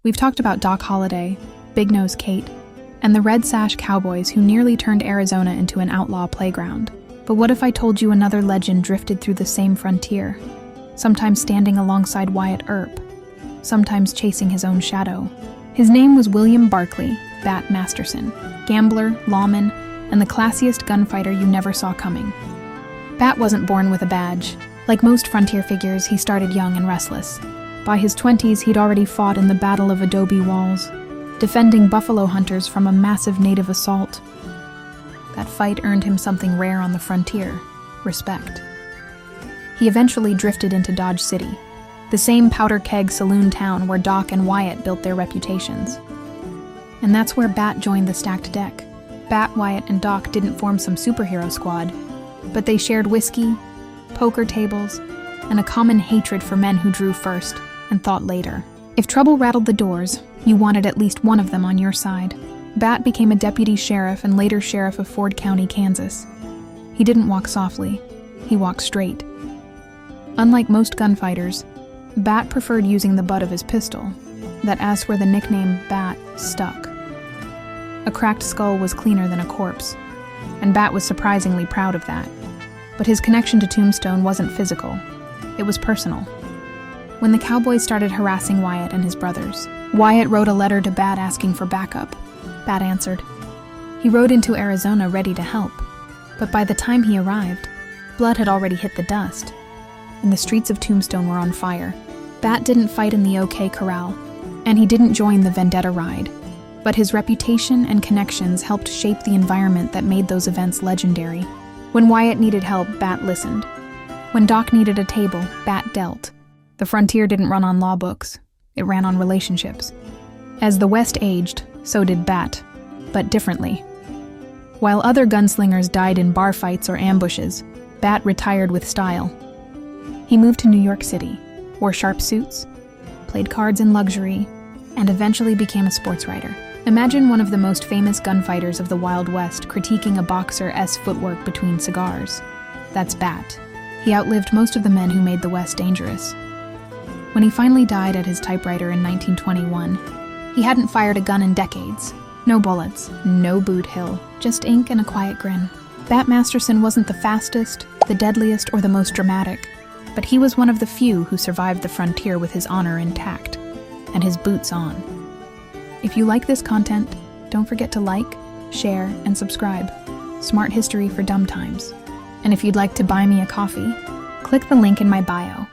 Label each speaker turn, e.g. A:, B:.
A: We've talked about Doc Holliday, Big Nose Kate, and the Red Sash Cowboys who nearly turned Arizona into an outlaw playground. But what if I told you another legend drifted through the same frontier, sometimes standing alongside Wyatt Earp, sometimes chasing his own shadow? His name was William Barclay, Bat Masterson, gambler, lawman, and the classiest gunfighter you never saw coming. Bat wasn't born with a badge. Like most frontier figures, he started young and restless. By his 20s, he'd already fought in the Battle of Adobe Walls, defending buffalo hunters from a massive native assault. That fight earned him something rare on the frontier: respect. He eventually drifted into Dodge City, the same powder keg saloon town where Doc and Wyatt built their reputations. And that's where Bat joined the stacked deck. Bat, Wyatt, and Doc didn't form some superhero squad, but they shared whiskey, poker tables, and a common hatred for men who drew first and thought later. If trouble rattled the doors, you wanted at least one of them on your side. Bat became a deputy sheriff and later sheriff of Ford County, Kansas. He didn't walk softly, he walked straight. Unlike most gunfighters, Bat preferred using the butt of his pistol. That is where the nickname Bat stuck. A cracked skull was cleaner than a corpse, and Bat was surprisingly proud of that. But his connection to Tombstone wasn't physical, it was personal. When the Cowboys started harassing Wyatt and his brothers, Wyatt wrote a letter to Bat asking for backup. Bat answered. He rode into Arizona ready to help, but by the time he arrived, blood had already hit the dust, and the streets of Tombstone were on fire. Bat didn't fight in the OK Corral, and he didn't join the Vendetta Ride, but his reputation and connections helped shape the environment that made those events legendary. When Wyatt needed help, Bat listened. When Doc needed a table, Bat dealt. The frontier didn't run on law books, it ran on relationships. As the West aged, so did Bat, but differently. While other gunslingers died in bar fights or ambushes, Bat retired with style. He moved to New York City, wore sharp suits, played cards in luxury, and eventually became a sports writer. Imagine one of the most famous gunfighters of the Wild West critiquing a boxer's footwork between cigars. That's Bat. He outlived most of the men who made the West dangerous. When he finally died at his typewriter in 1921, he hadn't fired a gun in decades. No bullets, no boot hill, just ink and a quiet grin. Bat Masterson wasn't the fastest, the deadliest, or the most dramatic, but he was one of the few who survived the frontier with his honor intact and his boots on. If you like this content, don't forget to like, share, and subscribe. Smart history for dumb times. And if you'd like to buy me a coffee, click the link in my bio.